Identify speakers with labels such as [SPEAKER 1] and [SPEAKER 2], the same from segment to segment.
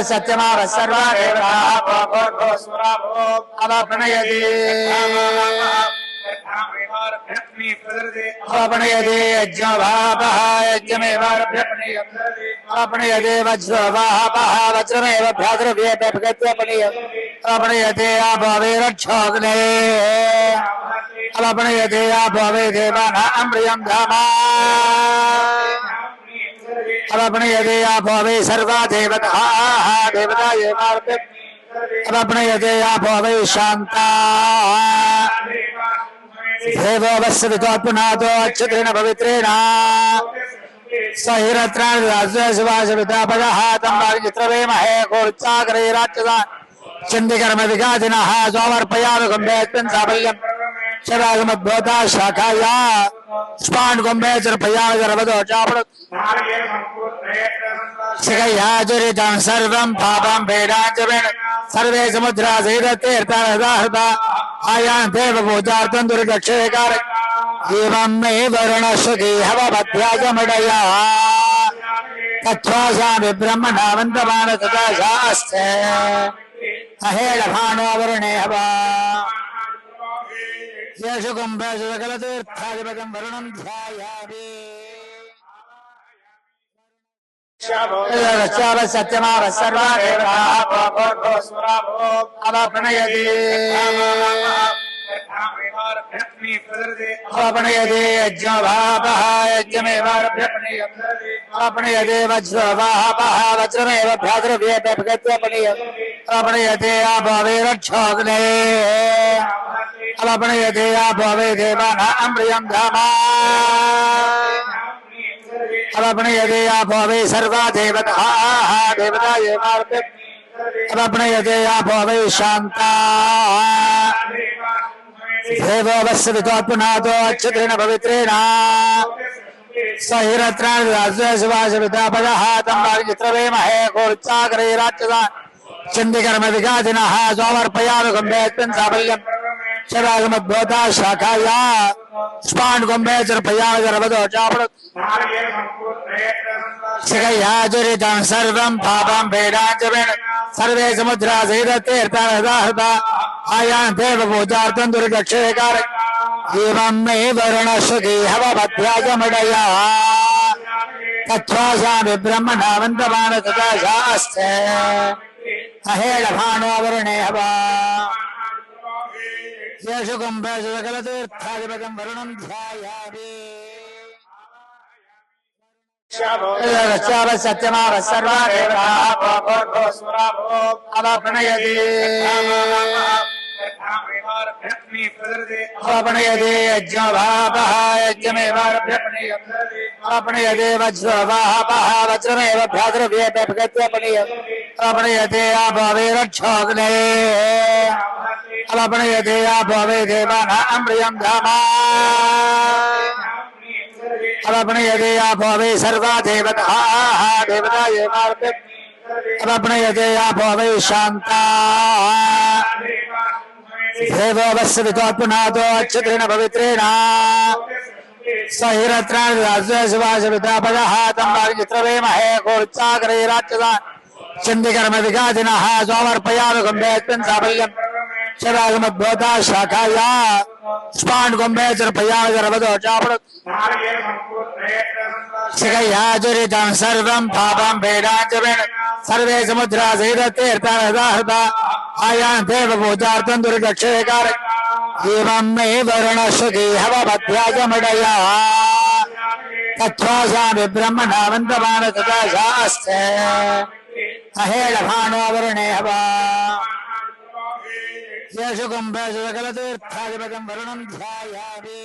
[SPEAKER 1] सत्यमाव सर्वा अवप्रणयति अपणयते यज्ञवापः यज्ञमेवापणयते वज्रवापः वज्रमेव अपणयते आभवे रक्षोग्ने अपणयते आभवे देवानां प्रियं धामा अपणयते आभवे सर्वा देवताः देवता अपणयते आभवे शान्ता देवो वत्सवितोत्पुनातो अच्युतेन पवित्रेण सहिरत्राण राजशिवाशवितापदः तं वारिचित्रवेमहे कोर्चाकरैराक्षसा चण्डिकर्म विगादिनः सोमर्पयामि कुम्भेऽस्मिन् साफल्यम् शरागमद्भूता शाखाया स्पान् कुम्भे चर्पयामि सर्वतो चापणत् शिखयाचरितं सर्वं पापं भेदाञ्चमेन सर्वे समुद्रा सहिततीर्थाहृता आयान् देवपूजार्थं दुर्दक्षेकार एवं मे वरुणश्रुति हवमध्याजमडया तत्त्वासामि ब्रह्मणावन्तमान तथा शास्ते अहेळभानो वरुणे हवा येषु कुम्भेषु सकलतीर्थाधिपतिं वरुणं ध्यायामि सत्यमाव सर्वा अवप्रणयति अपणयते यज्ञवापः यज्ञमेवापणयते वज्रवापः वज्रमेव अपणयते आभवे रक्षोग्ने अपणयते आभवे देवानां प्रियं धामा अपणयते आभवे सर्वा देवताः देवता अपणयते आभवे शान्ता देवो वत्सवितोत्पुनातो अच्युतेन पवित्रेण सहिरत्राण राजशिवाशवितापदः तं वारिचित्रवेमहे कोर्चाकरैराक्षसा चण्डिकर्म विगादिनः सोमर्पयामि कुम्भेऽस्मिन् साफल्यम् शरागमद्भूता शाखाया स्पान् कुम्भे चर्पयामि सर्वतो चापणत् शिखयाचरितं सर्वं पापं भेदाञ्चमेन सर्वे समुद्रा सहिततीर्थाहृता आयान् देवपूजार्थं दुर्दक्षेकार एवं मे वरुणश्रुति हवमध्याजमडया तत्त्वासामि ब्रह्मणावन्तमान तथा शास्ते अहेळभानो वरुणे हवा येषु कुम्भेषु सकलतीर्थाधिपतिं वरुणं ध्यायामि सत्यमाव सर्वा अवप्रणयति अपणयते यज्ञवापः यज्ञमेवापणयते वज्रवापः वज्रमेव अपणयते आभवे रक्षोग्ने अपणयते आभवे देवानां प्रियं धामा अपणयते आभवे सर्वा देवताः देवता अपणयते आभवे शान्ता देवो वत्सवितोत्पुनातो अच्युतेन पवित्रेण सहिरत्राण राजशिवाशवितापदः तं वारिचित्रवेमहे कोर्चाकरैराक्षसा चण्डिकर्म विगादिनः सोमर्पयामि कुम्भेऽस्मिन् साफल्यम् शरागमद्भूता शाखाया स्पान् कुम्भे चर्पयामि सर्वतो चापणत् शिखयाचरितं सर्वं पापं भेदाञ्चमेन सर्वे समुद्रा सहिततीर्थाहृता आयान् देवपूजार्थं दुर्दक्षेकार एवं मे वरुणश्रुति हवमध्याजमडया तत्त्वासामि ब्रह्मणावन्तमान तथा शास्ते अहेळभानो वरुणे हवा येषु कुम्भेषु सकलतीर्थाधिपतिं वरुणं ध्यायामि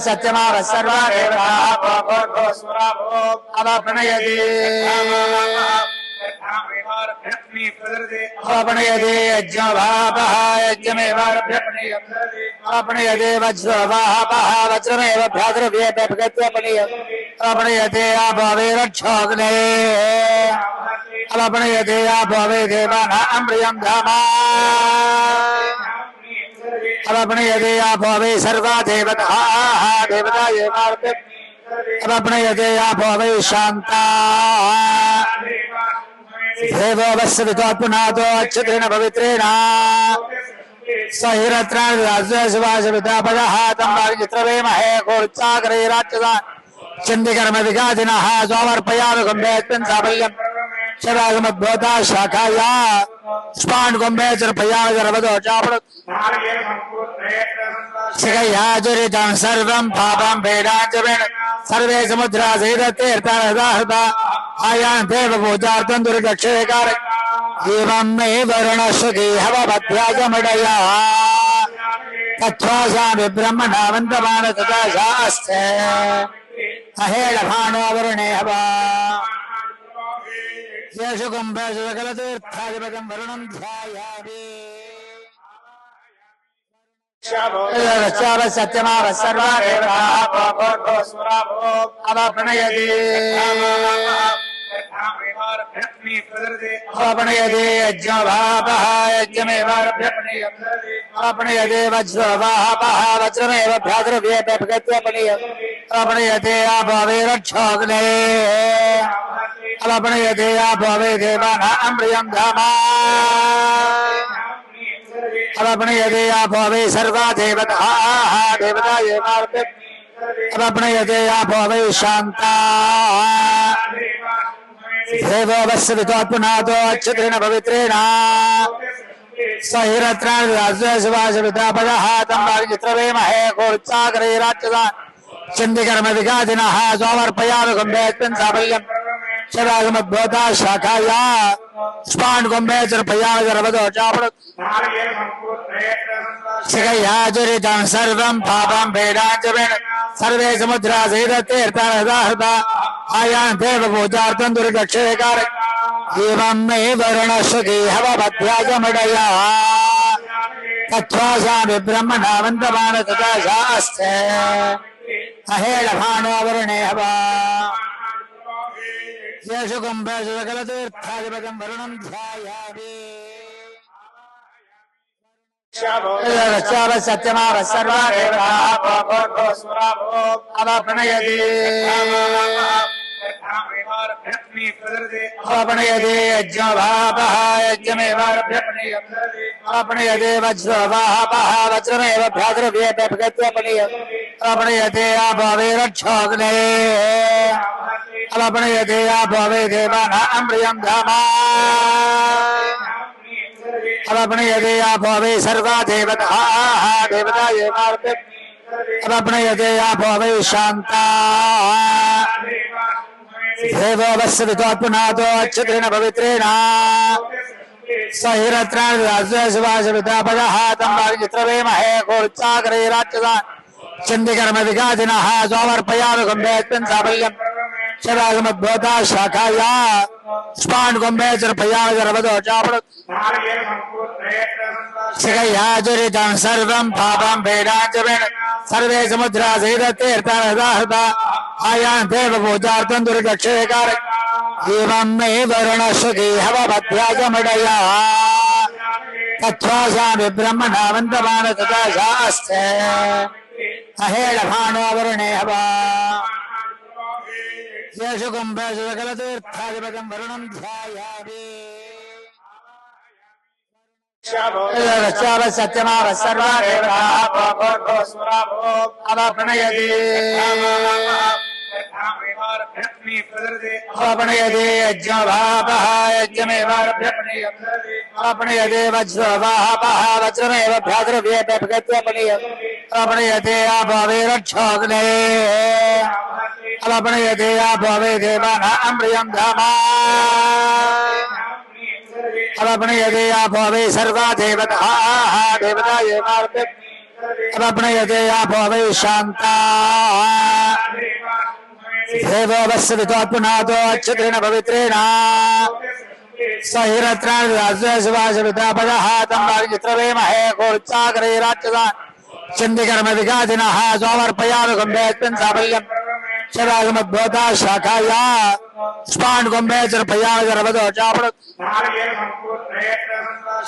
[SPEAKER 1] सत्यमाव सर्वा अवप्रणयति अपणयते यज्ञवापः यज्ञमेवापणयते वज्रवापः वज्रमेव अपणयते आभवे रक्षोग्ने अपणयते आभवे देवानां प्रियं धामा अपणयते आभवे सर्वा देवताः देवता अपप्रणयते आपो वै शान्ता देवो वत्सवितोत्पुनातो अच्छत्रेण पवित्रेण सहिरत्राणिराज्यशिवाशवितापदः तं वारिचित्रवेमहे कोर्चाकरे राक्षसा चण्डिकर्मविघातिनः सोमर्पयामि कुम्भेऽस्मिन् साफल्यम् शरागमद्भूता शाखाया स्पाण्डकुम्भे चर्पयामि सर्वतो चापणत् शिखयाचरितं सर्वं पापं भेदाञ्चमेन सर्वे समुद्रा सहिततीर्थानहृता आयान्तेव पूजार्थं दुर्दक्षिणेकार एवं मे वरुणसुखी हवमध्याजमडया तत्त्वासामि ब्रह्मणावन्तमान तथा शास्ते अहेळभानो वरुणे हवा येषु कुम्भेषु सकलतीर्थाधिपतिं वरुणं ध्यायामि सत्यमाव सर्वारेवताः अवप्रणयति अपप्रणयते यज्ञभापः यज्ञमेवारभ्यपणयते वज्रवाहपः वज्रमेव भ्रातृव्येपगत्यपणयते आपवे रक्षोऽग्ने अपप्रणयते आपवे देवानां प्रियं धामा अपप्रणयते आपो वै सर्वा देवताः देवता अपप्रणयते आपो वै शान्ता देवो वत्सवितोत्पुनातो अच्छत्रेण पवित्रेण सहिरत्राणिराज्यशिवाशवितापदः तं वारिचित्रवेमहे कोर्चाकरे राक्षसा चण्डिकर्मविघातिनः सोमर्पयामि कुम्भेऽस्मिन् साफल्यम् शरागमद्भूता शाखाया स्पाण्डकुम्भे चर्पयामि सर्वतो चापणत् शिखयाचरितं सर्वं पापं भेदाञ्चमेन सर्वे समुद्रा सहिततीर्थानहृता आयान्तेव पूजार्थं दुर्दक्षिणेकार एवं मे वरुणसुखी हवमध्याजमडया तत्त्वासामि ब्रह्मणावन्तमान तथा शास्ते अहेळभानो वरुणे हवा येषु कुम्भेषु सकलतीर्थाधिपतिं वरुणं ध्यायामि सत्यमाव सर्वारेवताः अवप्रणयति अपप्रणयते यज्ञभापः यज्ञमेवारभ्यपणयते वज्रवाहपः वज्रमेव भ्रातृव्येपगत्यपणयते आपवे रक्षोऽग्ने अपप्रणयते आपवे देवानां प्रियं धामा अपप्रणयते आपो वै सर्वा देवताः देवता अपप्रणयते आपो वै शान्ता देवो वत्सवितोत्पुनातो अच्छत्रेण पवित्रेण सहिरत्राणिराज्यशिवाशवितापदः तं वारिचित्रवेमहे कोर्चाकरे राक्षसा चण्डिकर्मविघातिनः सोमर्पयामि कुम्भेऽस्मिन् साफल्यम् शरागमद्भूता शाखाया स्पाण्डकुम्भे चर्पयामि सर्वतो चापणत् शिखयाचरितं सर्वं पापं भेदाञ्चमेन सर्वे समुद्रा सहिततीर्थानहृता आयान्तेव पूजार्थं दुर्दक्षिणेकार एवं मे वरुणसुखी हवमध्याजमडया तत्त्वासामि ब्रह्मणावन्तमान तथा शास्ते अहेळभानो वरुणे हवा येषु कुम्भेषु सकलतीर्थाधिपतिं वरुणं ध्यायामि सत्यमाव सर्वारेवताः अवप्रणयति अपप्रणयते यज्ञभापः यज्ञमेवारभ्यपणयते वज्रवाहपः वज्रमेव भ्रातृव्येपगत्यपणयते आपवे रक्षोऽग्ने अपप्रणयते आपो वै देवानां प्रियं धामा अपप्रणयते आपो वै सर्वा देवताः देवता अपप्रणयते आपो वै शान्ता देवो वत्सवितोत्पुनातो अच्छत्रेण पवित्रेण सहिरत्राणिराज्यशिवाशवितापदः तं वारिचित्रवेमहे कोर्चाकरे राक्षसा चण्डिकर्मविघातिनः सोमर्पयामि कुम्भेऽस्मिन् साफल्यम् शरागमद्भूता शाखाया स्पाण्डकुम्भे चर्पयामि सर्वतो चापणत्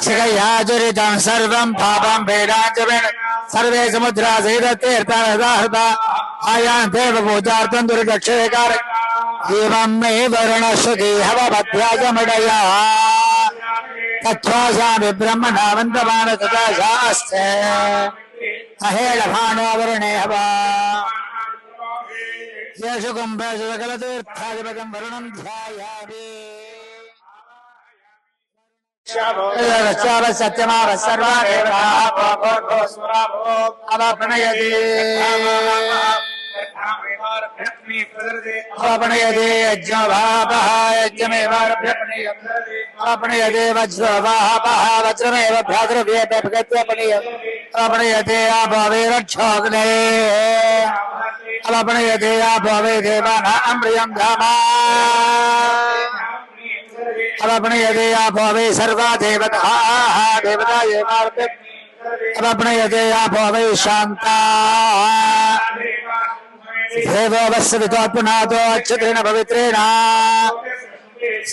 [SPEAKER 1] शिखयाचरितं सर्वं पापं भेदाञ्चमेन सर्वे समुद्रा सहिततीर्थानहृता आयां देव पूजार्थं दुर्दक्षेकार एवं मे वर्णश्रुति हवमध्याजमडया तत्त्वासामि ब्रह्मणावन्तमान तथा शास्ते अहेळभानो वरुणे हवा येषु कुम्भेषु सकलतीर्थाधिपतिं वरुणं ध्यायामि सत्यमाव सर्वाणयति अपनयते यज्ञभापः यज्ञमेवापनयते वज्रवाहपः वज्रमेव भ्रातृव्यपनयते आपवे रक्षोग्ने अपनयते आपवे देवानां प्रियं धामा अपनयते आपवे सर्वा देवताः देवता अपनयते आपवे शान्ता देवो वत्सवितोत्पुनातो अच्युतेन पवित्रेण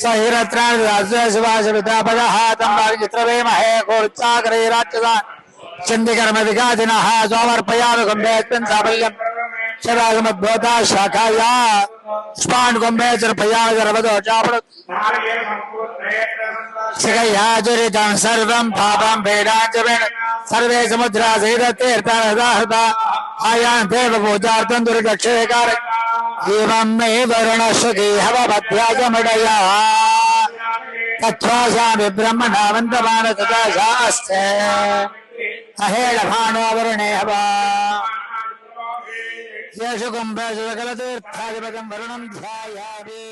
[SPEAKER 1] सहिरत्राणिवासवितापदः तं चित्रवेमहे कोर्चाग्रैराच्यसा चण्डिकर्मविघातिनः सोमर्पयामि कुम्भेऽस्मिन् साफल्यम् शरागमद्भूता शाखाया स्पान् कुम्भे चर्पयामि सर्वतो चापणुत् शिखयाचरितं सर्वं पापं भेदाञ्चमेन सर्वे समुद्रा सहिततीर्थाहृता आयां देव पूजार्थं दुर्दक्षेकार एवं मे वर्णश्रुति हवमध्याजमडया तत्त्वासामि ब्रह्मणावन्तमान तथा शास्ते अहेळभानो वरुणे हवा येषु कुम्भेषु सकलतीर्थाधिपतिं वरुणं ध्यायामि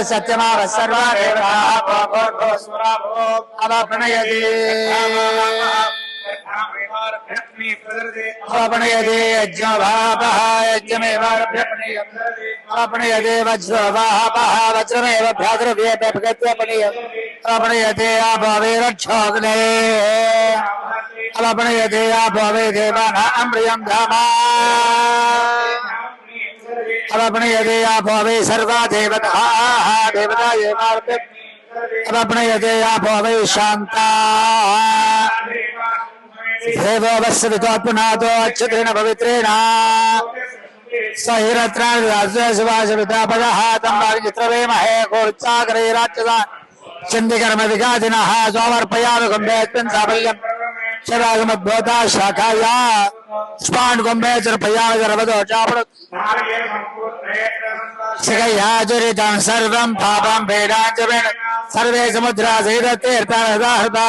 [SPEAKER 1] सत्यमाव सर्वाणयति अपनयते यज्ञभापः यज्ञमेवापनयते वज्रवाहपः वज्रमेव भ्रातृव्यपनयते आपवे रक्षोग्ने अपनयते आपवे देवानां प्रियं धामा अपनयते आपवे सर्वा देवताः देवता अपनयते आपवे शान्ता देवो वत्सवितोत्पुनातो अच्युतेन पवित्रेण सहिरत्राणिवासवितापदः तं चित्रवेमहे कोर्चाग्रैराच्यसा चण्डिकर्मविघातिनः सोमर्पयामि कुम्भेऽस्मिन् साफल्यम् शरागमद्भूता शाखाया स्पान् कुम्भे चर्पयामि सर्वतो चापणुत् शिखयाचरितं सर्वं पापं भेदाञ्चमेन सर्वे समुद्रा सहिततीर्थाहृता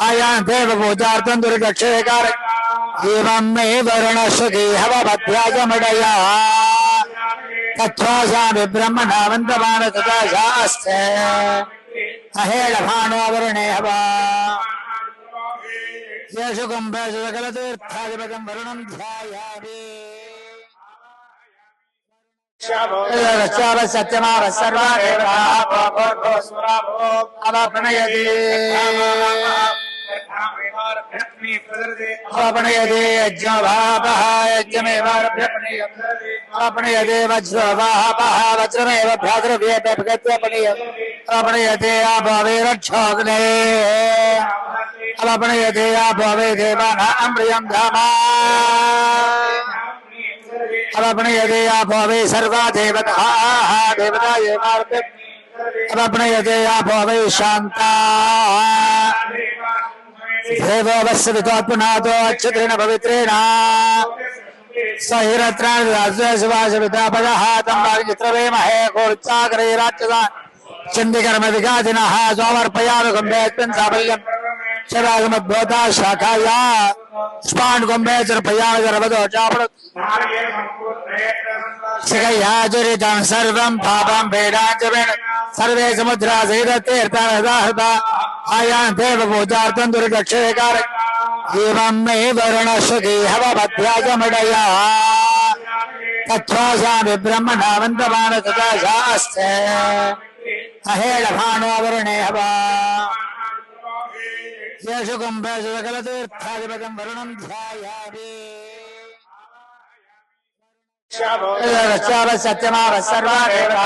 [SPEAKER 1] आयां देव पूजार्थं दुर्दक्षेकार एवं मे वर्णश्रुति हवमध्याजमडया तत्त्वासामि ब्रह्मणावन्तमान तथा शास्ते अहेळभानो वरुणे हवा येषु कुम्भेषु सकलतीर्थाधिपतिं वरुणं ध्यायामि सत्यमाव सर्वाणयति अपनयते यज्ञभापः यज्ञमेवापनयते वज्रवाहपः वज्रमेव भ्रातृव्यपनयते आपवे रक्षोग्ने अपनयते आपवे देवानां प्रियं धामा अपनयते आपवे सर्वा देवताः देवता अपनयते आपवे शान्ता देवो वत्सवितोत्पुनातो अच्युतेन पवित्रेण सहिरत्राणिवासवितापदः तं चित्रवेमहे कोर्चाग्रैराच्यसा चण्डिकर्मविघातिनः सोमर्पयामि कुम्भेऽस्मिन् साफल्यम् शरागमद्भूता शाखाया स्पान् कुम्भे चर्पयामि सर्वतो चापणुत् शिखयाचरितं सर्वं पापं भेदाञ्चमेन सर्वे समुद्रा सहिततीर्थाहृता आयां देव पूजार्थं दुर्दक्षेकार एवं मे वर्णश्रुति हवमध्याजमडया तत्त्वासामि ब्रह्मणावन्तमान तथा शास्ते अहेळभानो वरुणे हवा येषु कुम्भेषु सकलतीर्थाधिपतिं वरुणं ध्यायामि सत्यमाव सर्वाणयति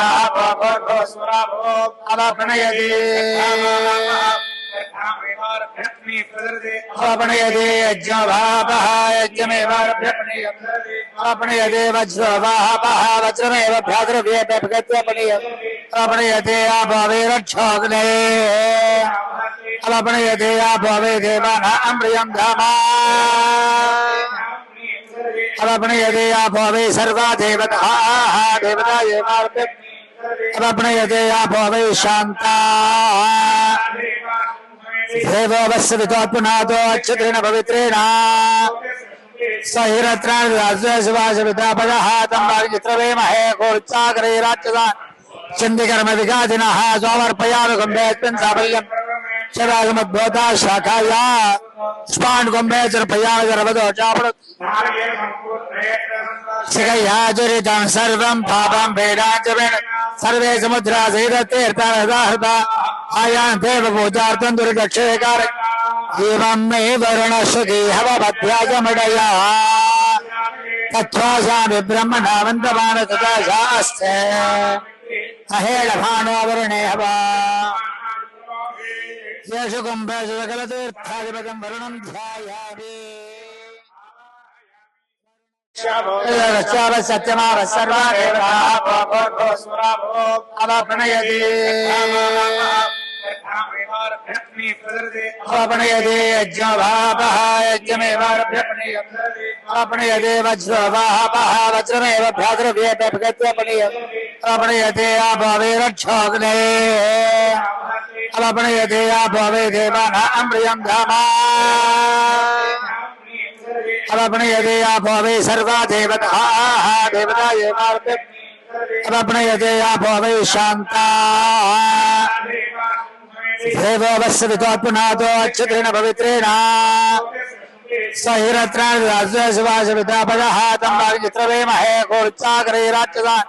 [SPEAKER 1] अपनयते यज्ञभापः यज्ञमेवारभ्यपणयते वज्रवाहपः वज्रमेव भ्रातृव्येपगत्यपणयते आपवे रक्षोग्ने अपनयते आपवे देवानां प्रियं धामा अपनयते आपवे सर्वा देवताः देवता अपनयते आपवे शान्ता देवो वत्सवितोत्पुनातो अच्युतेन पवित्रेण सहिरत्राणिवासवितापदः तं वारिचित्रवेमहे कोच्चाग्रैराच्यसान् चण्डिकर्म विगादिनः स्वामर्पयानुगम्भेऽस्मिन् साफल्यम् शरागमद्भूता शाखाया स्पान् गुम्भे चर्पयानुगर्भदो चापणत् शिखयाचरितं सर्वं पापं भेदाञ्चवेन सर्वे समुद्रा सहिततीर्थाहृता आयान् देवपूजार्थं दुर्दक्षेकार एवं मे वरुणश्रुति हवमध्यायमडया तत्त्वाशामि ब्रह्मणावन्तमान तथा शास्ते अहेळभानो वरुणे हवा येषु कुम्भेषु सकलतीर्थाधिपतिं वरुणं ध्यायामि सत्यमाव सर्वा देवताः अवप्रणयति अपनयते यज्ञभापः यज्ञमेवारभ्यपणयते वज्रवाहपः वज्रमेव भ्रातृव्येपगत्यपणयते आपवे रक्षोग्ने अपनयते आपवे देवानां प्रियं धामा अपनयते आपवे सर्वा देवताः देवता अपनयते आपवे शान्ता देवो वत्सवितोत्पुनातो अच्युतेन पवित्रेण सहिरत्राणिवासवितापदः तं वारिचित्रवेमहे कोच्चाग्रैराच्यसान्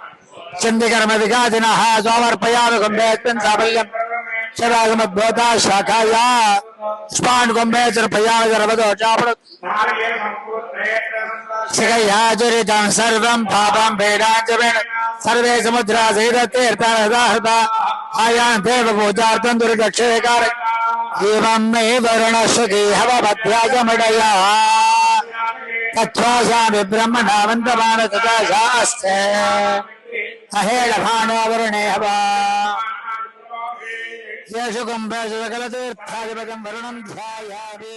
[SPEAKER 1] चण्डिकर्म विगादिनः स्वामर्पयानुगम्भेऽस्मिन् साफल्यम् शरागमद्भूता शाखाया स्पान् गुम्भे चर्पयानुगर्भदो चापणत् शिखयाचरितं सर्वं पापं भेदाञ्चवेन सर्वे समुद्रा सहिततीर्थाहृता आयान् देवपूजार्थं दुर्दक्षेकार एवं मे वरुणश्रुति हवमध्यायमडया तत्त्वाशामि ब्रह्मणावन्तमान तथा शास्ते अहेळभानो वरुणे हवा येषु कुम्भेषु सकलतीर्थाधिपतिं वरुणं ध्यायामि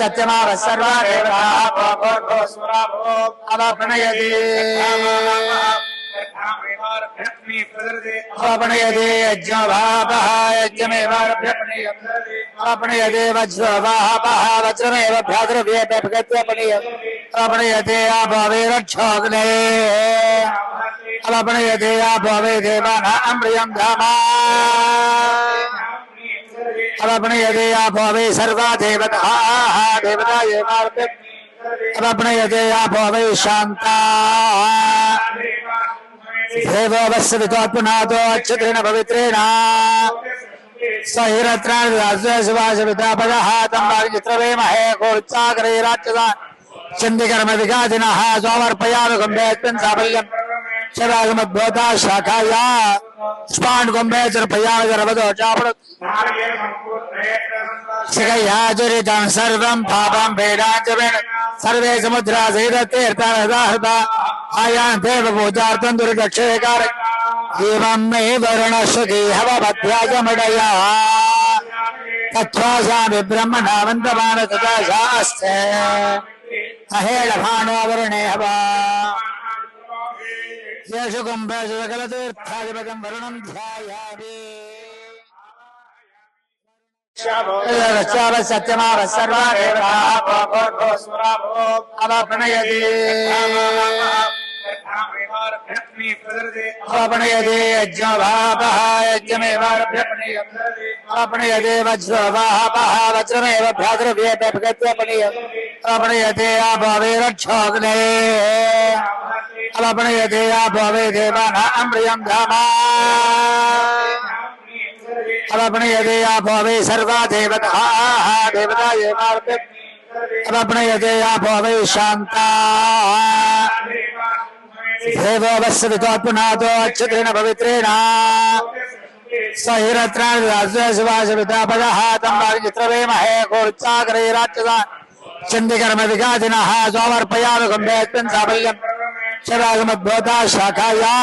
[SPEAKER 1] सत्यमाव सर्वा देवताः अवप्रणयति अपनयते यज्ञभापः यज्ञमेवारभ्यपणयते वज्रवाहपः वज्रमेव भ्रातृव्येपगत्यपणयते आपवे रक्षोग्ने अपनयते आपवे देवानां प्रियं धामा अपनयते आपवे सर्वा देवताः देवता अपनयते आपवे शान्ता देवो वत्सवितोत्पुनातो अच्युतेन पवित्रेण सहिरत्राणिवासवितापदः तं वारिचित्रवेमहे कोच्चाग्रैराच्यसान् चण्डिकर्म विगादिनः स्वामर्पयानुगम्भेऽस्मिन् साफल्यम् शरागमद्भूता शाखाया स्पान् गुम्भे चर्पयानुगर्भदो चापणत् शिखयाचरितं सर्वं पापं भेदाञ्चवेन सर्वे समुद्रा सहिततीर्थाहृता आयान् देवपूजार्थं दुर्दक्षेकार एवं मे वरुणश्रुति हवमध्यायमडया तत्त्वाशामि ब्रह्मणावन्तमान तथा शास्ते अहेळभानो वरुणे हवा येषु कुम्भेषु सकलतीर्थाधिपतिं वरुणं ध्यायामि सत्यमाव सर्वा देवताः अवप्रणयति अपनयते यज्ञभापः यज्ञमेवारभ्यपणयते वज्रवाहपः वज्रमेव भ्रातृव्येपगत्यपणयते आपवे रक्षोग्ने अपनयते आपवे देवानां प्रियं धामा अपनयते आपवे सर्वा देवताः देवता अपनयते आपवे शान्ता देवो वत्सवितोत्पुनातो अच्युतेन पवित्रेण सहिरत्राशिवाशवितापदः तम्बाचित्रवे महे कोर्चाग्रैराक्षसा चंडिकर्म विगादिनः सोमर्पयामि कुम्भेऽस्मिन् साफल्यम् शरागमद्भूता शाखाया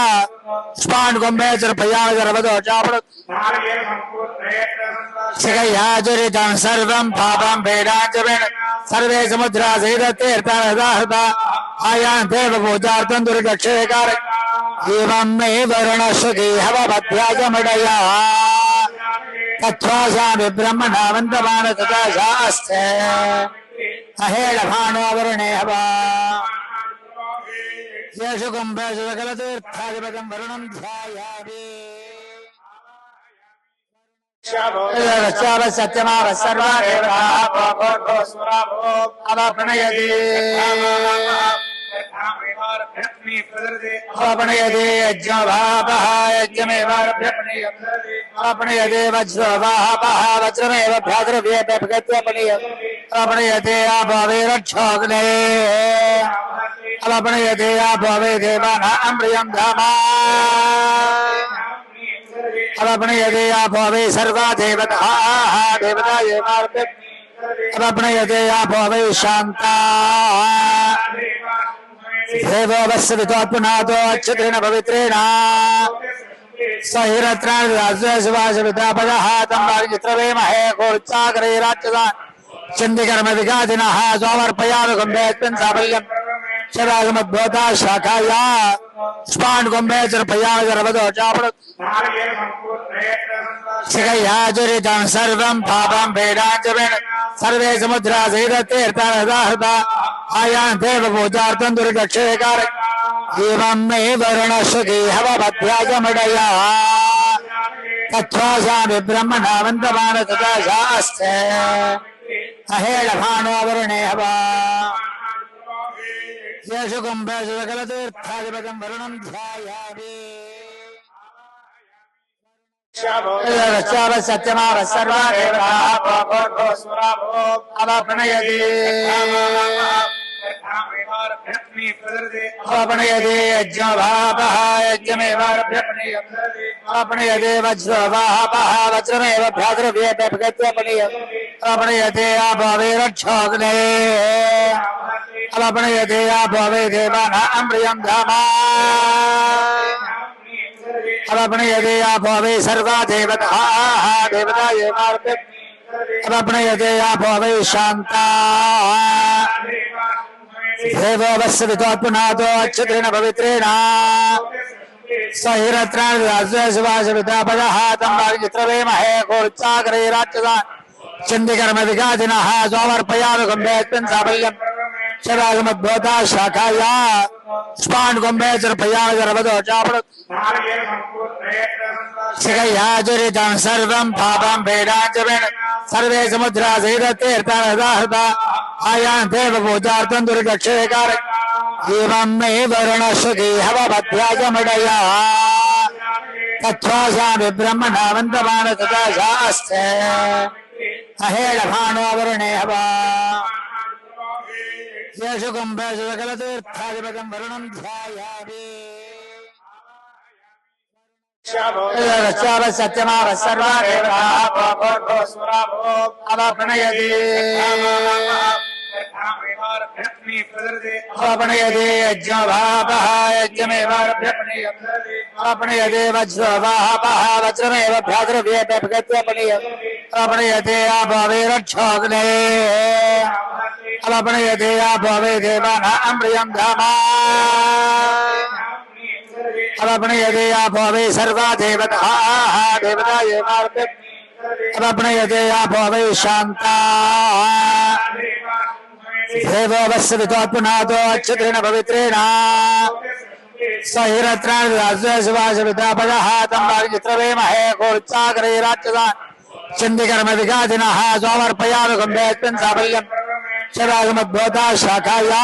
[SPEAKER 1] स्पान् कुम्भे चर्पयामि सर्वतो चापडत् शिखयाचरितं सर्वं पापं भेदाञ्चमेन सर्वे समुद्रा सहिततीर्थाहृता आयान् देवपूजार्थं दुर्दक्षेकार एवं मे वरुणश्रुति हवमध्याजमडया तत्त्वासामि ब्रह्मणावन्तमान तथा शास्ते अहेळभानो वरुणे हवा येषु कुम्भेषु सकलतीर्थाधिपतिं वरुणं ध्यायामि सत्यमाव सर्वा अवप्रणयति अपणयते यज्ञवापः यज्ञमेवापणयते वज्रवापः वज्रमेव भ्याद्रव्येपणयते आपवे रक्षोग्ने अपणयते आपवे देवानां प्रियं धामा अपणयते आपवे सर्वा देवताः देवता अपणयते आपवे शान्ता देवो वत्सवितोत्पुनातो अच्युतेन पवित्रेण सहिरत्राशिवाशवितापदः तम्बाचित्रवे महे कोर्चाग्रैराक्षसा चंडिकर्म विगादिनः सोमर्पयामि कुम्भेऽस्मिन् साफल्यम् शरागमद्भूता शाखाया स्पान् कुम्भे चर्पयामि सर्वतो चापडत् शिखयाचरितं सर्वं पापं भेदाञ्चमेन सर्वे समुद्रा सहिततीर्थाहृता आयान् देवपूजार्थं दुर्दक्षेकार एवं मे वरुणश्रुति हवमध्याजमडया तत्त्वासामि ब्रह्मणावन्तमान तथा शास्ते अहेळभानो वरुणे हवा येषु कुम्भेषु सकलतीर्थाधिपतिं वरुणं ध्यायामि सत्यमाव सर्वा अवप्रणयति अपणयते यज्ञवापः यज्ञमेवापणयते वज्रवापः वज्रमेव भ्याद्रव्येपणयते आपवे रक्षोग्ने अपणयते आपवे देवानां प्रियं धामा अपणयते आपवे सर्वा देवताः देवता अपणयते आपवे शान्ता देवो वत्सवितोत्पुनातो अच्युतेन पवित्रेण सहिरत्राशिवाशवितापदः तम्बाचित्रवे महे कोर्चाग्रैराक्षसा चंडिकर्म विगादिनः सोमर्पयामि कुम्भेऽस्मिन् साफल्यम् शरागमद्भूता शाखाया स्पान् कुम्भे चर्पयामि सर्वतो चापडत् शिखयाचरितं सर्वं पापं भेदाञ्चमेन सर्वे समुद्रा सहिततीर्थाहृता आयान् देवपूजार्थं दुर्दक्षेकार एवं मे वरुणश्रुति हवमध्याजमडया तत्त्वासामि ब्रह्मणावन्तमान तथा शास्ते अहेळभानो वरुणे हवा येषु कुम्भेषु सकलतीर्थाधिपतिं वरुणं ध्यायामि सत्यमाव सर्वा अवप्रणयति अपणयते यज्ञवापः यज्ञमेवापणयते वज्रवापः वज्रमेव भ्याद्रव्येपणयते आपवे रक्षोग्ने अपणयते आपवे देवानां प्रियं धामा अपणयते आपवे सर्वा देवताः देवता अपणयते आपवे शान्ता देवो वत्सवितोत्पुनातो अच्युतेन पवित्रेण सहिरत्राशिवाशवितापदः तम्बाचित्रवे महे कोर्चाग्रैराक्षसा चंडिकर्म विगादिनः सोमर्पयामि कुम्भेऽस्मिन् साफल्यम् शरागमद्भूता शाखाया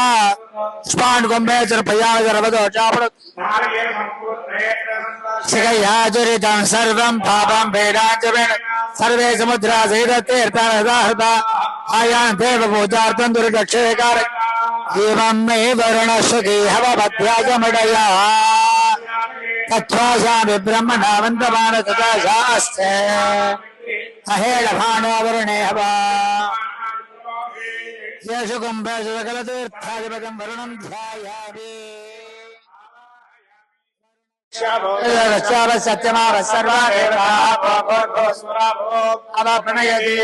[SPEAKER 1] स्पान् कुम्भे चर्पयामि सर्वतो चापडत् शिखयाचरितं सर्वं पापं भेदाञ्चमेन सर्वे समुद्रा सहिततीर्थाहृता आयान् देवपूजार्थं दुर्दक्षेकार एवं मे वरुणश्रुति हवमध्याजमडया तत्त्वासामि ब्रह्मणावन्तमान तथा शास्ते अहेळभानो वरुणे हवा येषु कुम्भेषु सकलतीर्थाधिपतिं वरुणं ध्यायामि सत्यमाव सर्वा अवाप्नयति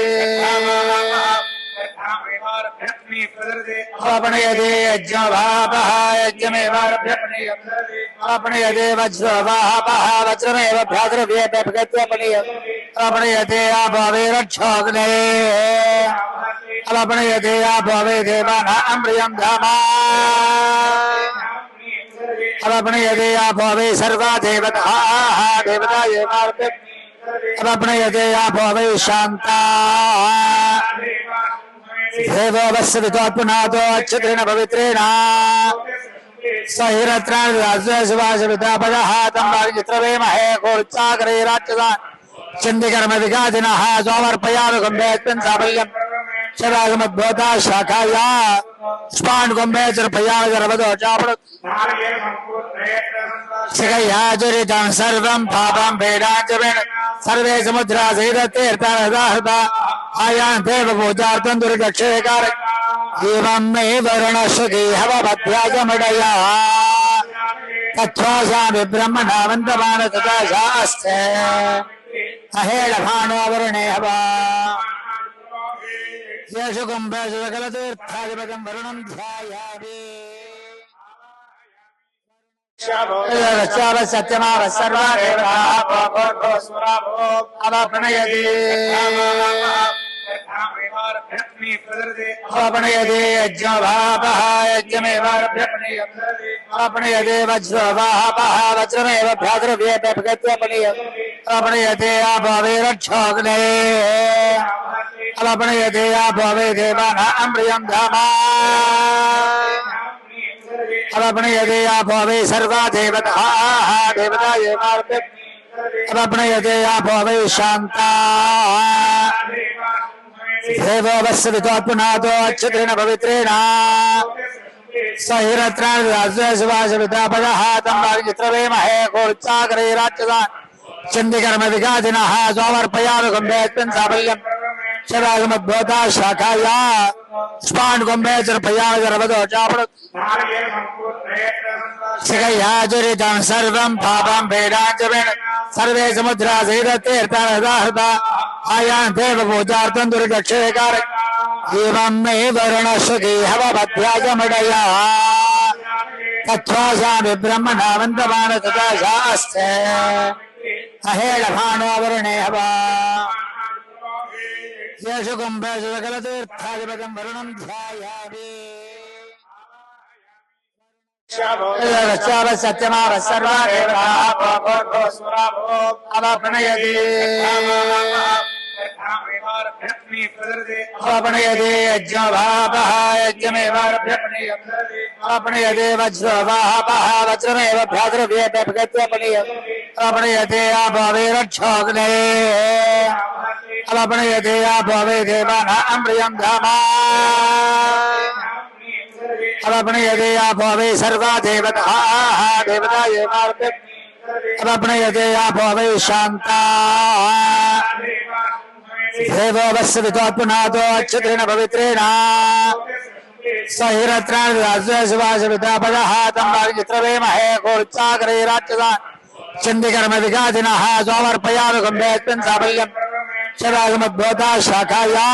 [SPEAKER 1] अपनयते यज्ञवापः यज्ञमेवापनयते वज्रवापः वज्रमेव भ्रातृव्यपनयते आपवेरक्षोग्ने अपनयते आपवे देवानां प्रियं धामा अपनयते आपवे सर्वा देवताः देवता अपनयते आपवे शान्ता देवो वत्सवितोत्पुनातो अच्युतेन पवित्रेण सहिरत्राणिवासवितापदः तं वागित्रवेमहे कोर्चाकरे राक्षसा चण्डिकर्मविघातिनः सोमर्पयामि कुम्भेऽस्मिन् साफल्यं शरागमद्भूता शाखाया स्पाण्डकुम्भे चर्पयामि गर्भदो चापणुत् शिखयाचरितं सर्वं पापं वेदाञ्चमेन सर्वे समुद्रा सहिततीर्थानदाहृता आयान् देवपूजार्थं दुर्दक्षेकार एवं मे वर्णश्रुति हवभद्राजमडया तत्त्वासामि ब्रह्मणावन्तमान तथा शास्ते अहेळभानो वरुणे हवा येषु कुम्भेषु सकलतीर्थाधिपतिं वरुणं ध्यायामि सत्यमाव सर्वा अवाप्नयति अपनयते यज्ञवापः यज्ञमेवापनयते वज्रवापः वज्रमेव भ्रातृव्यपनयते आपवेरक्षोग्ने अपनयते आपवे देवानां प्रियं धामा अपनयते आपवे सर्वा देवताः देवता अपनयते आपवे शान्ता देवो वत्सवितोत्पुनातो अच्युतेन पवित्रेण सहिरत्राणिवासवितापदः तं वागित्रवेमहे कोर्चाकरे राक्षसा चण्डिकर्मविघातिनः सोमर्पयामि कुम्भेऽस्मिन् साफल्यं शरागमद्भूता शाखाया स्पाण्डकुम्भे चर्पयामि गर्भदो चापणुत् शिखयाचरितं सर्वं पापं वेदाञ्चमेन सर्वे समुद्रा सहिततीर्थानदाहृता आयान् देवपूजार्थं दुर्दक्षेकार एवं मे वर्णश्रुति हवभद्राजमडया तत्त्वासामि ब्रह्मणावन्तमान तथा शास्ते अहेळभानो वरुणे हवा येषु कुम्भेषु सकलतीर्थाधिपतिं वरुणं ध्यायामि सत्यमाव सर्वा अवाप्नयति अपनयते यज्ञवापः यज्ञमेवापनयते वज्रवापः वज्रमेव भ्रातृव्यपनयते आपवेरक्षोग्ने अपनयते आपवे देवानां प्रियं धामा अपनयते आपवे सर्वा देवताः देवता अपनयते आपवे शान्ता देवो वत्सवितोत्पुनातो अच्युतेन पवित्रेण सहिरत्राणिवासवितापदः तं वागित्रवेमहे कोर्चाकरे राक्षसा चण्डिकर्मविघातिनः सोमर्पयामि कुम्भेऽस्मिन् साफल्यं शरागमद्भूता शाखाया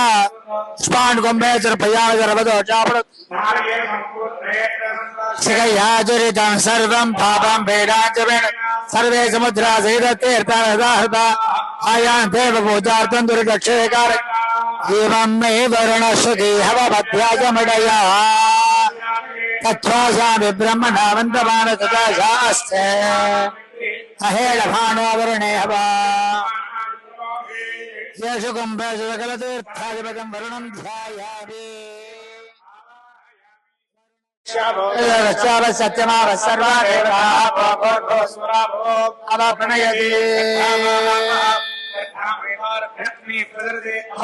[SPEAKER 1] स्पाण्डकुम्भे चर्पयामि गर्भदो चापणुत् शिखयाचरितं सर्वं पापं वेदाञ्चमेन सर्वे समुद्रा सहिततीर्थानदाहृता आयान् देवपूजार्थं दुर्दक्षेकार एवं मे वर्णश्रुति हवभद्राजमडया तत्त्वासामि ब्रह्मणावन्तमान तथा शास्ते अहेळभानो वरुणे हवा येषु कुम्भेषु सकलतीर्थाधिपतिं वरुणं ध्यायामि सत्यमाव सर्वा अवाप्नयति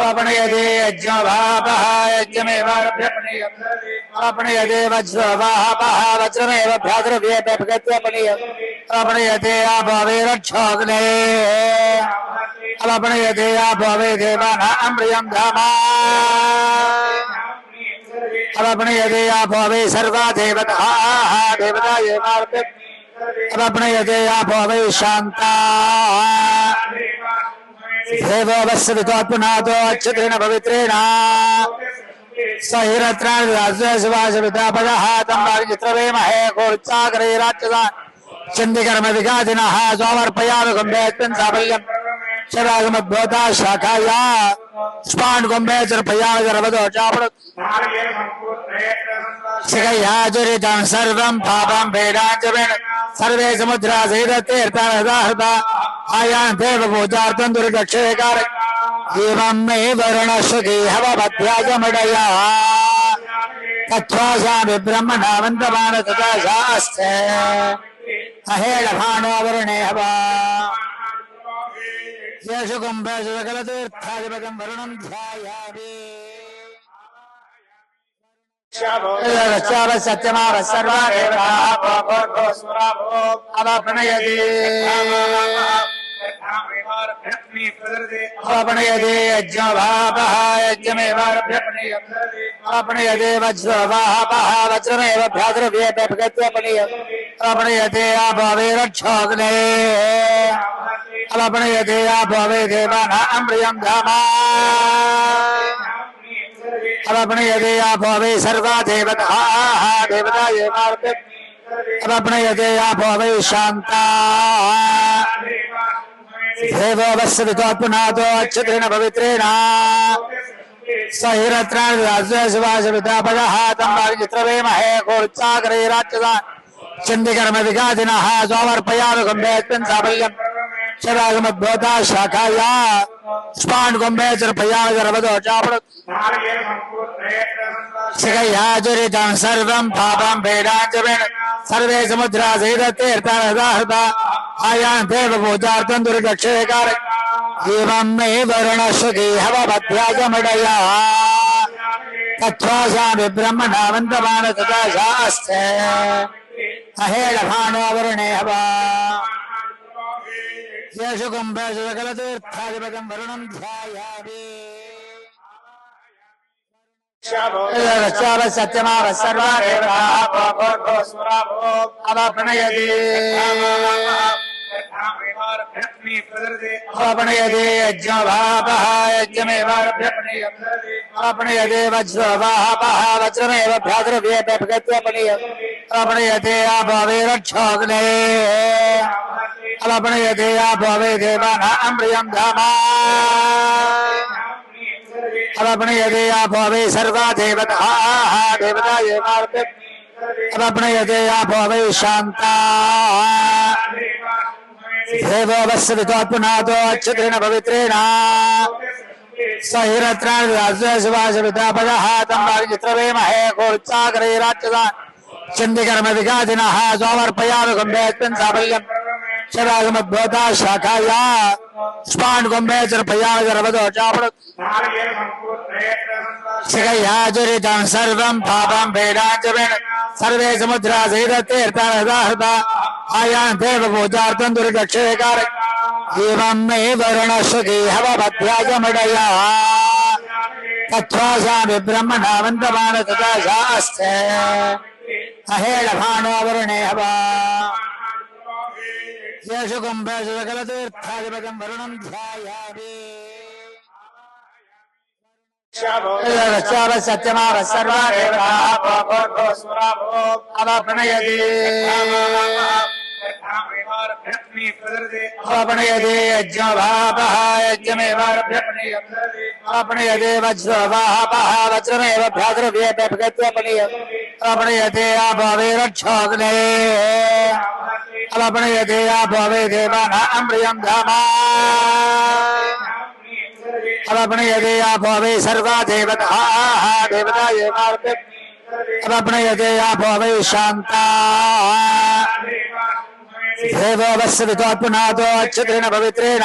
[SPEAKER 1] अपनयते यज्ञवापः यज्ञमेवापनयते वज्रवापः वज्रमेव भ्रातृव्यपनयते अपनयते आभवेरक्षोग्ने अपनयते आभवे देवानां धामा अपनयते आभवे सर्वा देवताः देवता अपनयते आभवे शान्ता देवो वत्सवितोत्पुनातो अच्युतेन पवित्रेण सहिरत्राणिवासवितापदः तम्बागित्रवेमहे कोर्चाकरे राक्षसा चण्डिकर्मविघातिनः सोमर्पयामि कुम्भेऽस्मिन् साफल्यम् शरागमद्भूता शाखाया स्पाण्कुम्भे चर्पयामि गर्भतो चापणत् शिखयाचरितं सर्वं पापं भेदाञ्चमेन सर्वे समुद्रा सहिततीर्थानहृता आयान्तेव पूजार्थं दुर्दक्षेकार एवं मे वर्णसुखी हवभद्याजमडया तत्त्वासामि ब्रह्मणावन्तमान तथा शास्ते अहेळभानो वरुणे हवा येषु कुम्भेषु सकलतीर्थाधिपतिं वरुणं ध्यायामि सत्यमाव सर्वा प्रणयति अपनयते यज्ञभापः यज्ञमेवारभ्यपनयते वज्रवाहपः वज्रमेव अपनयते आभवेरक्षोग्ने अपनयते आभवे देवानां धामा अपनयते आभवे सर्वा देवताः देवता अपनयते आभवे शान्ता देवो वत्सवितोत्पुनातो अच्युतेन पवित्रेण सहिरत्राणिवासवितापदः तम्बागित्रवेमहे कोर्चाकरे राक्षसा चण्डिकर्मविघातिनः सोमर्पयामि कुम्भेऽस्मिन् साफल्यम् शरागमद्भूता शाखाया स्पाण्कुम्भे चर्पयामि गर्भतो चापणत् शिखयाचरितं सर्वं पापं भेदाञ्चमेन सर्वे समुद्रा सहिततीर्थानहृता आयान्तेव पूजार्थं दुर्दक्षेकार एवं मे वर्णसुखी हवभद्याजमडया तत्त्वासामि ब्रह्मणावन्तमान तथा शास्ते अहेळभानो वरुणे हवा येषु कुम्भेषु सकलतीर्थाधिपतिं वरुणं ध्यायामि सत्यमाव सर्वा प्रणयति अपनयते यज्ञभापः यज्ञमेवारभ्यपनयते वज्रवाहपः वज्रमेव अपनयते आभवेरक्षोग्ने अपनयते आभवे देवानां धामा अपनयते आभवे सर्वा देवताः देवता अपनयते आभवे शान्ता देवो वत्सवितोत्पुनातो अच्युतेन पवित्रेण सहिरत्राणिवासवितापदः तम्बागित्रवेमहे कोर्चाकरे राक्षसा चण्डिकर्मविघातिनः सोमर्पयामि कुम्भेऽस्मिन् साफल्यम् शरागमद्भूता शाखाया स्पाण्कुम्भे चर्पयामि गर्भतो चापणत् शिखयाचरितं सर्वं पापं भेदाञ्चमेन सर्वे समुद्रा सहिततीर्थानहृता आयान्तेव पूजार्थं दुर्दक्षेकार एवं मे वर्णसुखी हवभद्याजमडया तत्त्वासामि ब्रह्मणावन्तमान तथा शास्ते अहेळभानो वरुणे हवा येषु कुम्भेषु सकलतीर्थाधिपतिं वरुणं ध्यायामि सत्यमाव सर्वा प्रणयति अपनयते यज्ञभापः यज्ञमेवारभ्यपनयते वज्रवाहपः वज्रमेव अपनयते आभवेरक्षोग्ने अपनयते आभवे देवानां धामा अपनयते आभवे सर्वा देवताः देवता अपनयते आभवे शान्ता देवो वत्सवितोत्पुनातो अच्युतेन पवित्रेण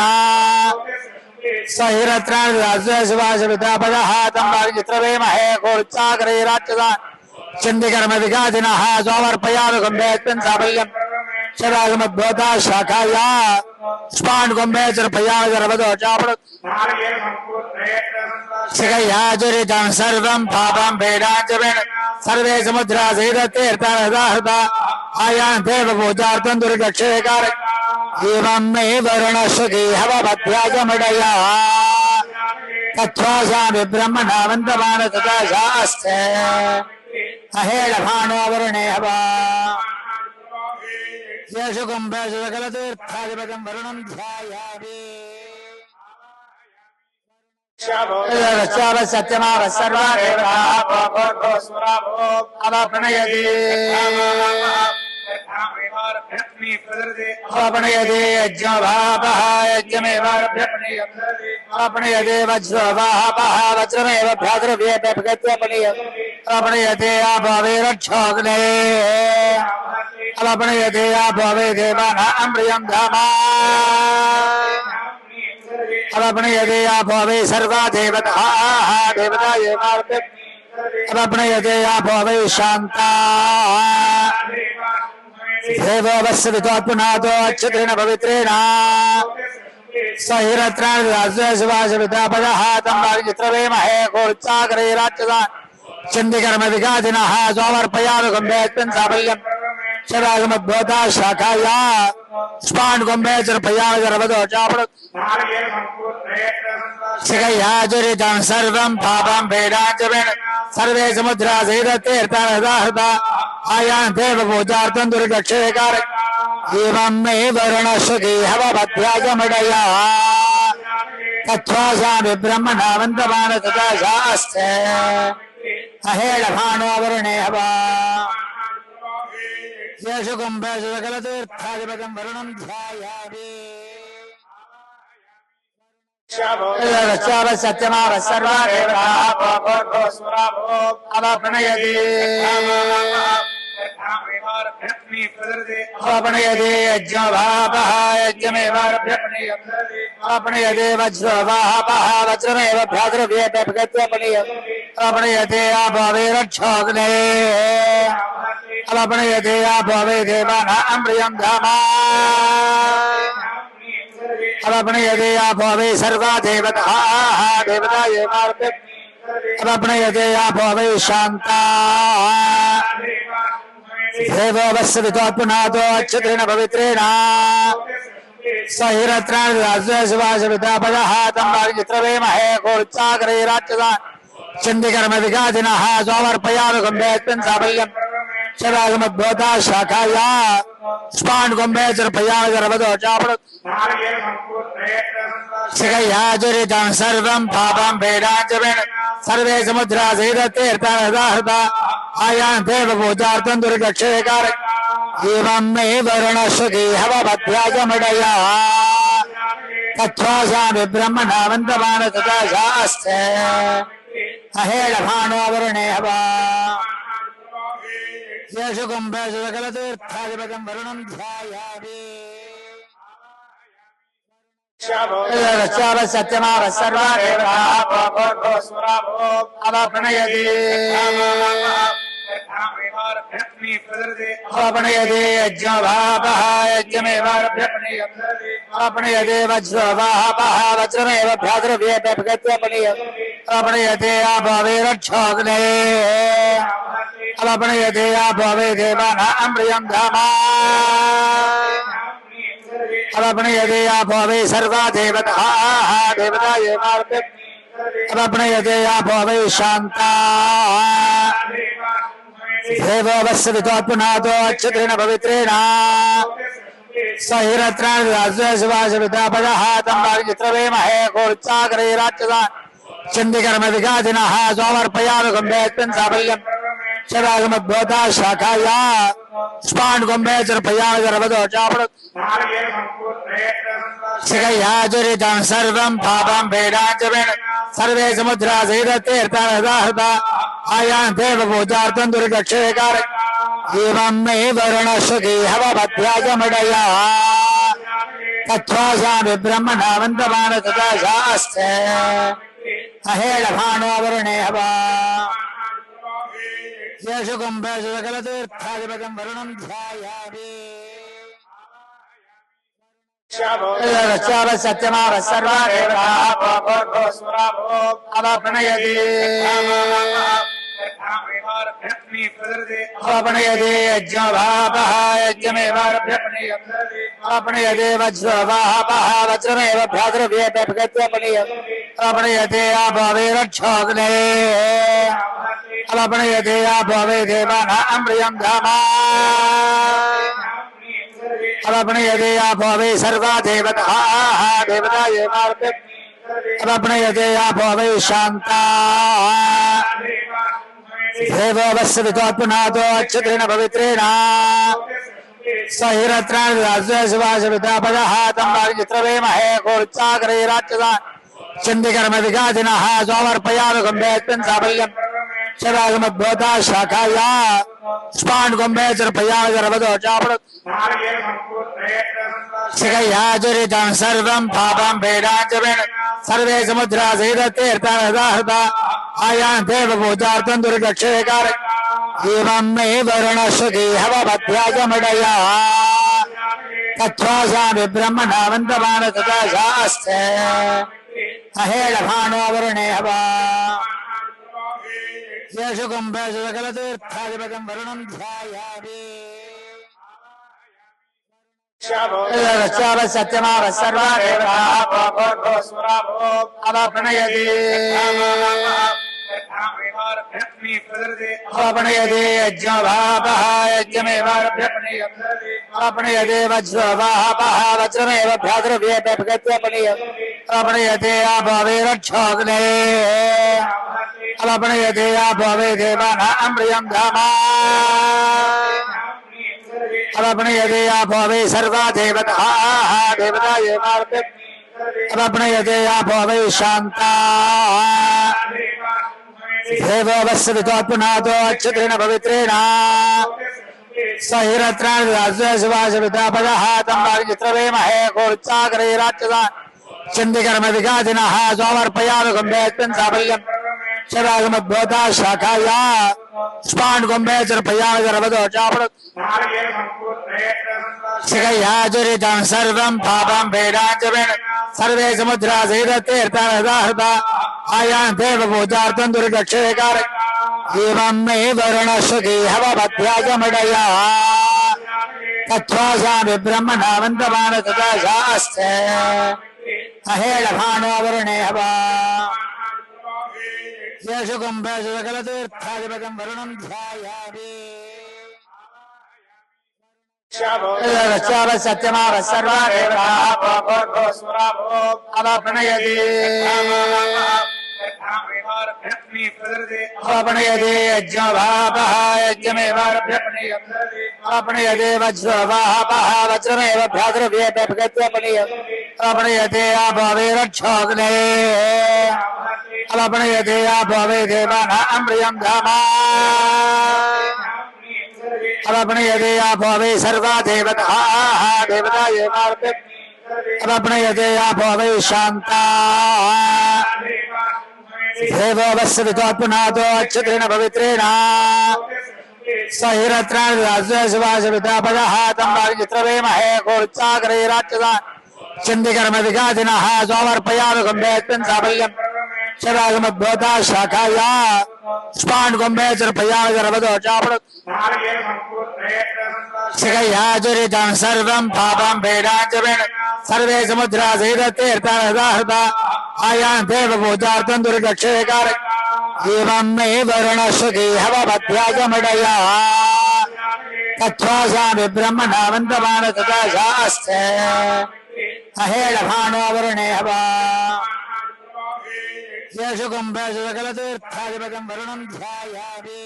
[SPEAKER 1] सहिरत्राणिवासवितापदः तम्बागित्रवेमहे कोर्चाकरे राक्षसा चण्डिकर्मविघातिनः सोमर्पयामि कुम्भेऽस्मिन् साफल्यम् शरागमद्भवता शाखाया स्पाण्डकुम्भेश्वरपयाजरवदोचापड़ शिखयाचरितं सर्वं पापं भेदाञ्चमेन सर्वे समुद्रा सहिततीर्थाहृता आयान् देवपूजार्थं दुर्दक्षेकार एवं मे वरुणश्रुति हवमध्याजमडया तत्त्वासामि ब्रह्मणावन्तमान तथा शास्ते अहेलभानो वरुणे हवा येषु कुम्भेषु सकलतीर्थाधिपतिं वरुणं ध्यायामि सत्यमाव सर्वा प्रणयति अपणयते यज्ञभापः यज्ञमेवाप्रणयते वज्रवाहपः वज्रमेव भ्रातृव्येपगत्यपणयते आपवेरक्षोग्ने अपणयते आपवे देवानां प्रियं धामा अपणयते आपवे सर्वा देवताः देवता अपणयते आपवे शान्ता देवो वत्सवितोत्पुनातो अच्छत्रेण पवित्रेण सहिरत्राणिवासवितापदः तं वायुचित्रवेमहे कोर्चाकरे राक्षसान् चण्डिकर्मविघातिनः सोमर्पयानुगम्भेऽस्मिन् साफल्यं शरागमद्भवता शाखाया स्पाण्डकुम्भेश्वरपयाजरवदोचापड़ शिखयाचरितं सर्वं पापं भेदाञ्चमेन सर्वे समुद्रा सहिततीर्थाहृता आयान् देवपूजार्थं दुर्दक्षेकार एवं मे वरुणश्रुति हवमध्याजमडया तत्त्वासामि ब्रह्मणावन्तमान तथा शास्ते अहेलभानो वरुणे हवा येषु कुम्भेषु सकलतीर्थाधिपतिं वरुणं ध्यायामि सत्यमाव सर्वा प्रणयति अपणयते यज्ञभापः यज्ञमेवाप्रणयते वज्रवाहपः वज्रमेव भ्रातृव्येपगत्यपणयते आपवेरक्षोग्ने अपणयते आपवे देवानां प्रियं धामा अपणयते आपवे सर्वा देवताः देवता अपणयते आपवे शान्ता देवो वत्सवितोत्पुनातो अच्छत्रेण पवित्रेण सहिरत्राणिवासवितापदः तं वायुचित्रवेमहे कोर्चाकरे राक्षसान् चण्डिकर्मविघातिनः सोमर्पयानुगम्भेऽस्मिन् साफल्यं शरागमद्भवता शाखाया स्पाण्डकुम्भेश्वरपयाजरवदोचापड़ शिखयाचरितं सर्वं पापं भेदाञ्चमेन सर्वे समुद्रा सहिततीर्थाहृता आयान् देवपूजार्थं दुर्दक्षेकार एवं मे वरुणश्रुति हवमध्याजमडया तत्त्वासामि ब्रह्मणावन्तमान तथा शास्ते अहेलभानो वरुणे हवा येषु कुम्भेषु सकलतीर्थाधिपतिं वरुणं ध्यायामि सत्यमाव सर्वा प्रणयति अपणयते यज्ञभापः यज्ञमेवाप्रणयते वज्रवाहपः वज्रमेव भ्रातृव्येपगत्यपणयते आपवेरक्षोग्ने अपणयते आपवे देवानां प्रियं धामा अपणयते आपवे सर्वा देवताः देवता अपणयते आपवे शान्ता देवो वत्सवितोत्पुनातो अच्छत्रेण पवित्रेण सहिरत्राणिवासवितापदः तं वायुचित्रवेमहे कोर्चाकरे राक्षसान् चण्डिकर्मविघातिनः सोमर्पयानुगम्भेऽस्मिन् साफल्यं शरागमद्भवता शाखाया स्पाण्डकुम्भेश्वरपयाजरवदोचापड़ शिखयाचरितं सर्वं पापं भेदाञ्चमेन सर्वे समुद्रा सहिततीर्थाहृता आयान् देवपूजार्थं दुर्दक्षेकार एवं मे वरुणश्रुति हवमध्याजमडया तत्त्वासामि ब्रह्मणावन्तमान तथा शास्ते अहेलभानो वरुणे हवा येषु कुम्भेषु सकलतीर्थाधिपतिं वरुणं ध्यायामि सत्यमाव सर्वा अवप्रणयति अपणयते यज्ञभापः यज्ञमेवारभ्यपणयते वज्रवाहपः वज्रमेव भ्रातृव्येपणयते आपवेरक्षोग्ने अपणयते आपवे देवानां धामा अपणयते आपवे सर्वा देवताः देवता अपणयते आपवे शान्ता देवो वत्सवितोत्पुनातो अच्युतेन पवित्रेण सहिरत्राणिवासवितापदः तं वारिचित्रवेमहे कोर्चाग्रैराच्यसा चण्डिकर्म विगादिनः सोमर्पयामि कुम्भेऽस्मिन् साफल्यम् शरागमद्भूता शाखाया स्पान् कुम्भे चर्पयामि गर्भदो चापणत् शिखयाचरितं सर्वं पापं भेदाञ्चमेन सर्वे समुद्रा सहिततीर्थानदाहृता आयान् देवपूजार्थं दुर्दक्षेकार एवं मे वरुणश्रुति हवमध्याजमडया तत्त्वासामि ब्रह्मणावन्तमान तथा शास्ते अहेळभानो वरुणे हवा येषु कुम्भेषु सकलतीर्थाधिपतिं वरुणं ध्यायामि सत्यमाव सर्वा अवप्रणयति अपणयते यज्ञभापः यज्ञमेवारभ्यपणयते वज्रवाहपः वज्रमेव भ्रातृव्येपणयते आपवेरक्षोग्ने अपणयते आपवे देवानां धामा अपणयते आपवे सर्वा देवताः देवता अपणयते आपवे शान्ता देवो वत्सवितोत्पुनातो अच्युतेन पवित्रेण सहिरत्राणिवासवितापदः तं वारिचित्रवेमहे कोर्चाग्रैराच्यसा चण्डिकर्म विगादिनः सोमर्पयामि कुम्भेऽस्मिन् साफल्यम् शरागमद्भूता शाखाया स्पान् कुम्भे चर्पयामि गर्भदो चापणत् शिखयाचरितं सर्वं पापं भेदाञ्चमेन सर्वे समुद्रा सहिततीर्थानदाहृता आयान् देवपूजार्थं दुर्दक्षेकार एवं मे वरुणश्रुति हवमध्याजमडया तत्त्वासामि ब्रह्मणावन्तमान तथा शास्ते अहेळभानो वरुणे हवा येषु कुम्भेषु सकलतीर्थाधिपतिं वरुणं ध्यायामि सत्यमाव सर्वा अवप्रणयति अपणयते यज्ञभापः यज्ञमेवारभ्यपणयते वज्रवाहपः वज्रमेव भ्रातृव्येपणयते आपवेरक्षोग्ने अपणयते आपवे देवानां धामा अपणयते आपवे सर्वा देवताः देवता अपणयते आपवे शान्ता देवो वत्सवितोत्पुनातो अच्युतेन पवित्रेण सहिरत्राणिवासवितापदः तं वारिचित्रवेमहे कोर्चाग्रैराच्यसा चण्डिकर्म विगादिनः सोमर्पयामि कुम्भेऽस्मिन् साफल्यम् शरागमद्भूता शाखाया स्पान् कुम्भे चर्पयामि गर्भदो चापणत् शिखयाचरितं सर्वं पापं भेदाञ्चमेन सर्वे समुद्रा सहिततीर्थानदाहृता आयान् देवपूजार्थं दुर्दक्षेकार एवं मे वरुणश्रुति हवमध्याजमडया तत्त्वासामि ब्रह्मणावन्तमान तथा शास्ते अहेळभानो वरुणे हवा येषु कुम्भेषु सकलतीर्थाधिपतिं वरुणं ध्यायामि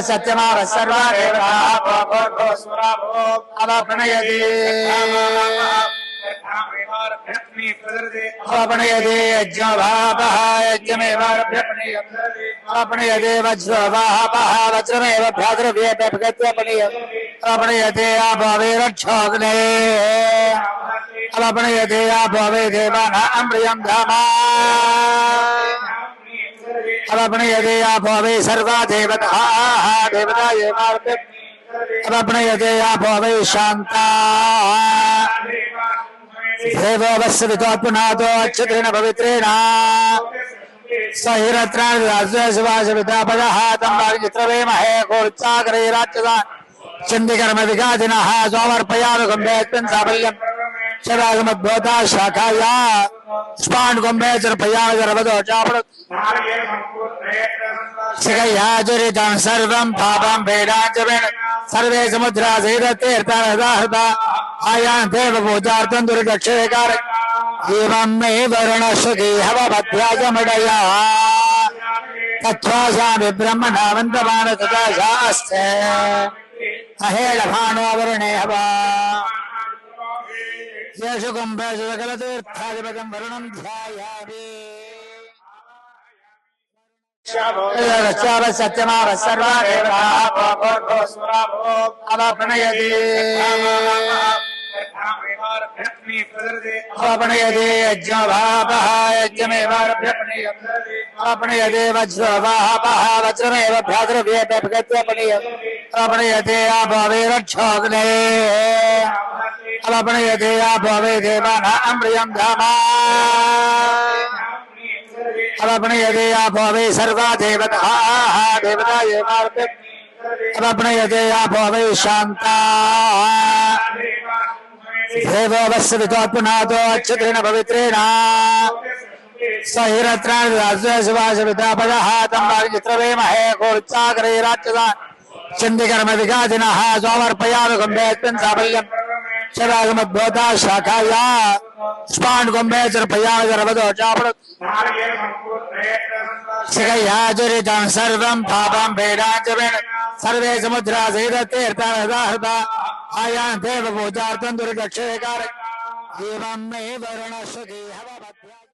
[SPEAKER 1] सत्यमाव सर्वा अवप्रणयति अपणयते यज्ञभापः यज्ञमेवारभ्यपणयते वज्रवाहपः वज्रमेव भ्रातृव्येपणयते आपवेरक्षोग्ने अपणयते आपवे देवानां धामा अपणयते आपवे सर्वा देवताः देवता अपप्नयते आपो वै शान्ता देवो वस्वितोत्पुनातो अच्छत्रेण पवित्रेण सहिरत्राणिवासवितापदः तं वारिचित्रवेमहे कोच्चाकरैराच्यसा चण्डिकर्म विगादिनः सोमर्पयानुगम्भेऽस्मिन् साफल्यम् शरागमद्भूता शाखाया स्पान् गुम्भे चर्पयाजरवदो चापृत् शिखयाचरितं सर्वं पापं भेदाञ्चमेन सर्वे समुद्रा सहिततीर्थाहृता आयान् देवपूजार्थं दुर्दक्षिणकार एवं मे वर्णश्रुति हवमध्यायमडया तत्त्वाशामि ब्रह्मणावन्तमान तथा शास्ते अहेलभानो वरुणे हवा येषु कुम्भेषु सकलतीर्थाधिपतिं वरुणं ध्यायामि सत्यमाव सर्वा देवताः अवप्नयति अपनयते यज्ञभापः यज्ञमेवापनयते वज्रवाहपः वज्रमेव भ्रातृव्यपनयते आपवे रक्षोग्ने अपनयते आपवे देवानां प्रियं धामा अपनयते आपवे सर्वा देवताः देवता अपनयते आपवे शान्ता देवो वस्वितोत्पुनातो अच्छत्रेण पवित्रेण सहिरत्राणिवासवितापदः तं वारिचित्रवेमहे कोच्चाकरैराच्यसा चण्डिकर्म विगादिनः सोमर्पयानुगम्भेऽस्मिन् साफल्यम् शरागमद्भूता शाखाया स्पान् गुम्भे चर्पयाजरवदो चापृत् शिखयाचरितं सर्वं पापं भेदाञ्चमेन सर्वे समुद्रा सहिततीर्थाहृता आयान् देवपूजार्थं दुर्दक्षिणकार एवं मे वर्णश्रुति हवमध्याय